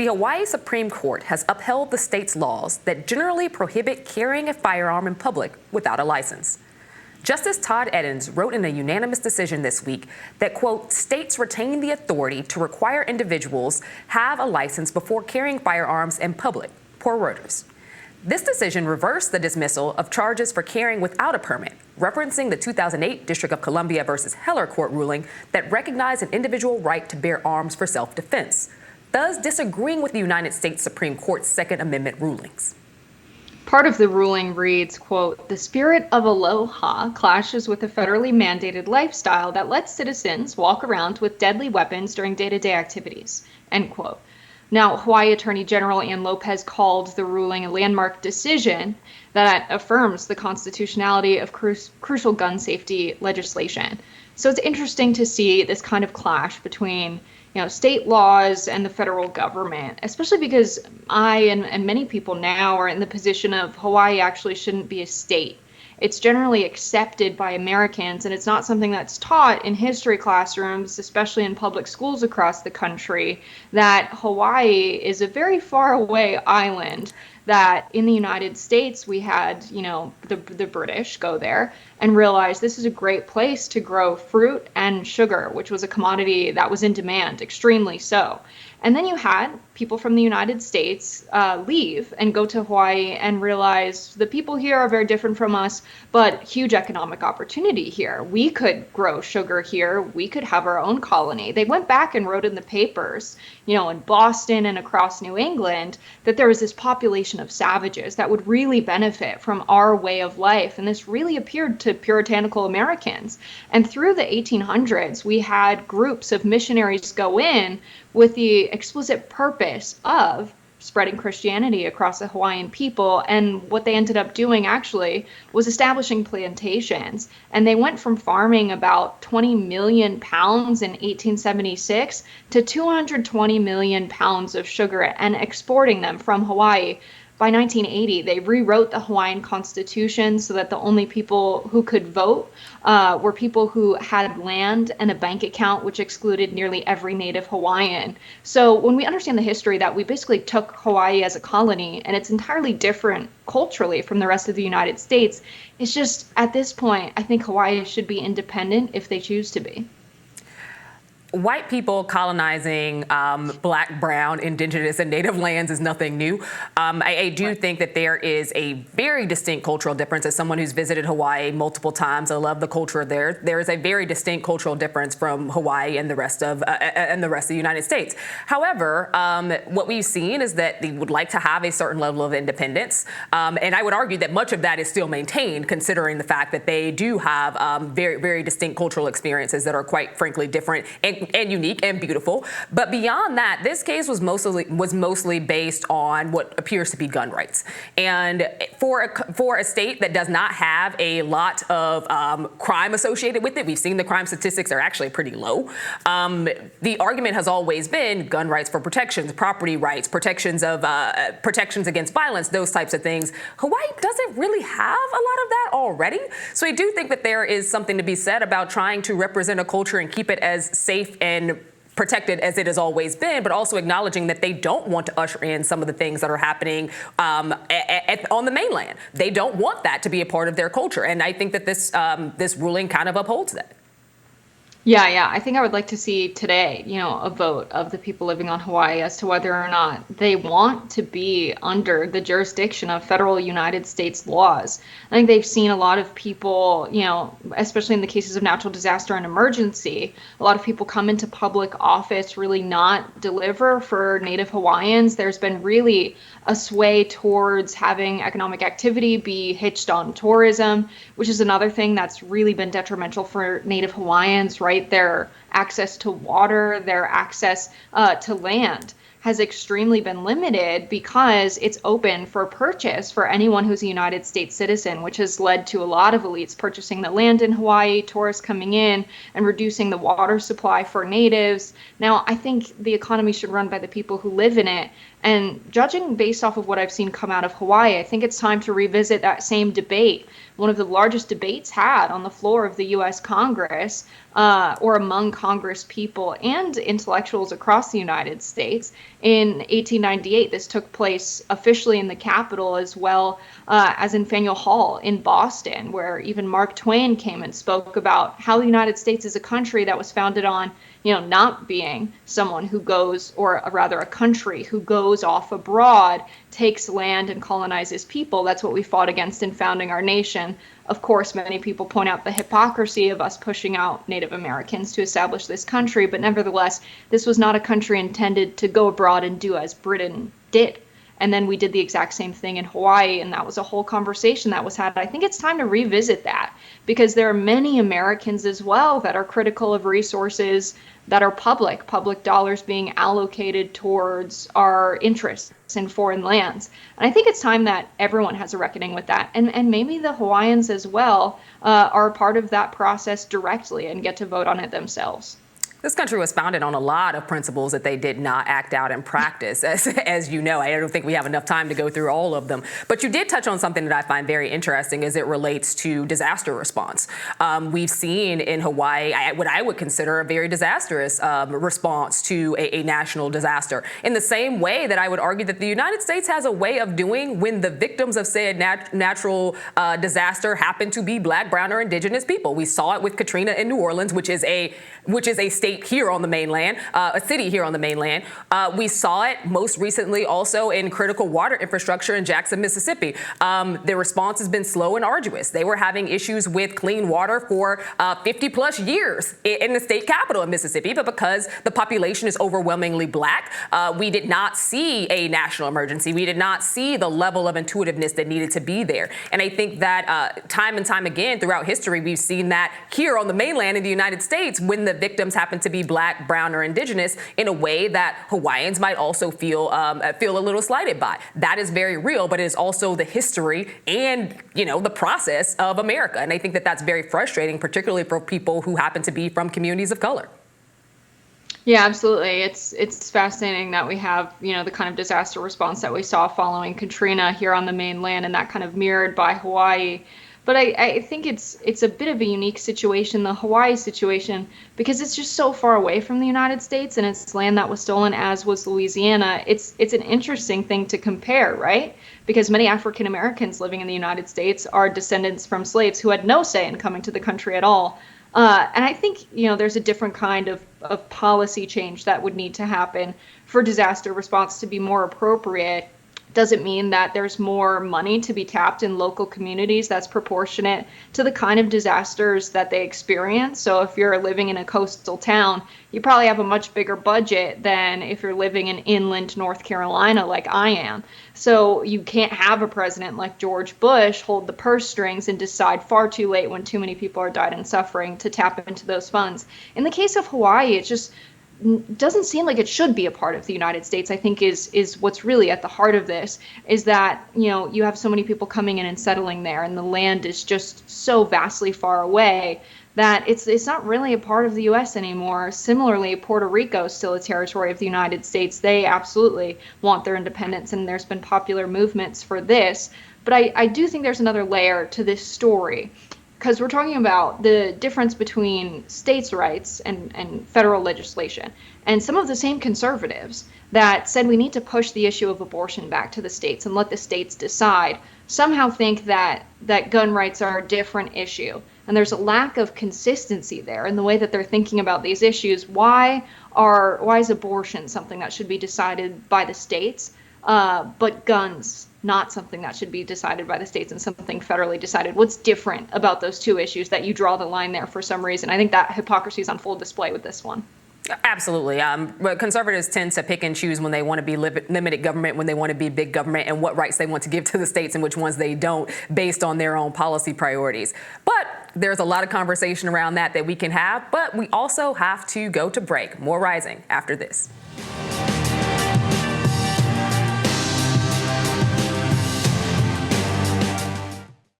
The Hawaii Supreme Court has upheld the state's laws that generally prohibit carrying a firearm in public without a license. Justice Todd Edens wrote in a unanimous decision this week that, quote, states retain the authority to require individuals have a license before carrying firearms in public, per Reuters. This decision reversed the dismissal of charges for carrying without a permit, referencing the 2008 District of Columbia versus Heller court ruling that recognized an individual right to bear arms for self-defense, thus disagreeing with the United States Supreme Court's Second Amendment rulings. Part of the ruling reads, quote, the spirit of ALOHA clashes with a federally mandated lifestyle that lets citizens walk around with deadly weapons during day-to-day activities, end quote. Now, Hawaii Attorney General Ann Lopez called the ruling a landmark decision that affirms the constitutionality of crucial gun safety legislation. So it's interesting to see this kind of clash between state laws and the federal government, especially because I and many people now are in the position of Hawaii actually shouldn't be a state. It's generally accepted by Americans, and it's not something that's taught in history classrooms, especially in public schools across the country, that Hawaii is a very far away island, that in the United States we had, the British go there and realize this is a great place to grow fruit and sugar, which was a commodity that was in demand, extremely so. And then you had people from the United States leave and go to Hawaii and realize the people here are very different from us, but huge economic opportunity here. We could grow sugar here. We could have our own colony. They went back and wrote in the papers, in Boston and across New England, that there was this population of savages that would really benefit from our way of life. And this really appeared to puritanical Americans. And through the 1800s, we had groups of missionaries go in with the explicit purpose of spreading Christianity across the Hawaiian people. And what they ended up doing actually was establishing plantations. And they went from farming about 20 million pounds in 1876 to 220 million pounds of sugar and exporting them from Hawaii. By 1980, they rewrote the Hawaiian Constitution so that the only people who could vote were people who had land and a bank account, which excluded nearly every native Hawaiian. So when we understand the history that we basically took Hawaii as a colony, and it's entirely different culturally from the rest of the United States, it's just at this point, I think Hawaii should be independent if they choose to be. White people colonizing Black, brown, indigenous, and native lands is nothing new. I do think that there is a very distinct cultural difference. As someone who's visited Hawaii multiple times, I love the culture there. There is a very distinct cultural difference from Hawaii and the rest of the United States. However, what we've seen is that they would like to have a certain level of independence, and I would argue that much of that is still maintained, considering the fact that they do have very, very distinct cultural experiences that are quite frankly different and unique and beautiful. But beyond that, this case was mostly based on what appears to be gun rights. And for a state that does not have a lot of crime associated with it, we've seen the crime statistics are actually pretty low. The argument has always been gun rights for protections, property rights, protections against violence, those types of things. Hawaii doesn't really have a lot of that already. So I do think that there is something to be said about trying to represent a culture and keep it as safe and protected as it has always been, but also acknowledging that they don't want to usher in some of the things that are happening on the mainland. They don't want that to be a part of their culture. And I think that this ruling kind of upholds that. Yeah. I think I would like to see today, a vote of the people living on Hawaii as to whether or not they want to be under the jurisdiction of federal United States laws. I think they've seen a lot of people, especially in the cases of natural disaster and emergency, a lot of people come into public office really not deliver for Native Hawaiians. There's been really a sway towards having economic activity be hitched on tourism, which is another thing that's really been detrimental for Native Hawaiians, right? Their access to water, their access to land has extremely been limited because it's open for purchase for anyone who's a United States citizen, which has led to a lot of elites purchasing the land in Hawaii, tourists coming in, and reducing the water supply for natives. Now, I think the economy should run by the people who live in it, And judging based off of what I've seen come out of Hawaii, I think it's time to revisit that same debate, one of the largest debates had on the floor of the U.S. Congress, or among Congress people and intellectuals across the United States. In 1898, this took place officially in the Capitol, as well as in Faneuil Hall in Boston, where even Mark Twain came and spoke about how the United States is a country that was founded on, not being someone who goes, or rather a country who goes off abroad, takes land and colonizes people. That's what we fought against in founding our nation. Of course, many people point out the hypocrisy of us pushing out Native Americans to establish this country, but nevertheless, this was not a country intended to go abroad and do as Britain did. And then we did the exact same thing in Hawaii, and that was a whole conversation that was had. I think it's time to revisit that, because there are many Americans as well that are critical of resources that are public dollars being allocated towards our interests in foreign lands. And I think it's time that everyone has a reckoning with that. And maybe the Hawaiians as well are a part of that process directly and get to vote on it themselves. This country was founded on a lot of principles that they did not act out in practice. As you know, I don't think we have enough time to go through all of them. But you did touch on something that I find very interesting as it relates to disaster response. We've seen in Hawaii what I would consider a very disastrous response to a national disaster, in the same way that I would argue that the United States has a way of doing when the victims of said natural disaster happen to be Black, brown, or indigenous people. We saw it with Katrina in New Orleans, which is a state here on the mainland, a city here on the mainland. We saw it most recently also in critical water infrastructure in Jackson, Mississippi. The response has been slow and arduous. They were having issues with clean water for 50 plus years in the state capital of Mississippi, but because the population is overwhelmingly Black, we did not see a national emergency. We did not see the level of intuitiveness that needed to be there. And I think that time and time again throughout history, we've seen that here on the mainland in the United States, when the victims happen to be Black, brown, or indigenous, in a way that Hawaiians might also feel a little slighted by. That is very real, but it is also the history and, the process of America. And I think that that's very frustrating, particularly for people who happen to be from communities of color. Yeah, absolutely. It's fascinating that we have, the kind of disaster response that we saw following Katrina here on the mainland, and that kind of mirrored by Hawaii. But I think it's a bit of a unique situation, the Hawaii situation, because it's just so far away from the United States, and it's land that was stolen, as was Louisiana. It's an interesting thing to compare, right? Because many African Americans living in the United States are descendants from slaves who had no say in coming to the country at all. And I think, there's a different kind of policy change that would need to happen for disaster response to be more appropriate. Doesn't mean that there's more money to be tapped in local communities that's proportionate to the kind of disasters that they experience. So if you're living in a coastal town, you probably have a much bigger budget than if you're living in inland North Carolina like I am. So you can't have a president like George Bush hold the purse strings and decide far too late, when too many people are died and suffering, to tap into those funds. In the case of Hawaii, it just doesn't seem like it should be a part of the United States. I think is what's really at the heart of this, is that, you have so many people coming in and settling there, and the land is just so vastly far away that it's not really a part of the U.S. anymore. Similarly, Puerto Rico is still a territory of the United States. They absolutely want their independence, and there's been popular movements for this. But I do think there's another layer to this story, because we're talking about the difference between states' rights and federal legislation. And some of the same conservatives that said we need to push the issue of abortion back to the states and let the states decide somehow think that gun rights are a different issue. And there's a lack of consistency there in the way that they're thinking about these issues. Why is abortion something that should be decided by the states, but guns not something that should be decided by the states and something federally decided? What's different about those two issues that you draw the line there for some reason? I think that hypocrisy is on full display with this one. Absolutely. Conservatives tend to pick and choose when they want to be limited government, when they want to be big government, and what rights they want to give to the states and which ones they don't, based on their own policy priorities. But there's a lot of conversation around that we can have, but we also have to go to break. More Rising after this.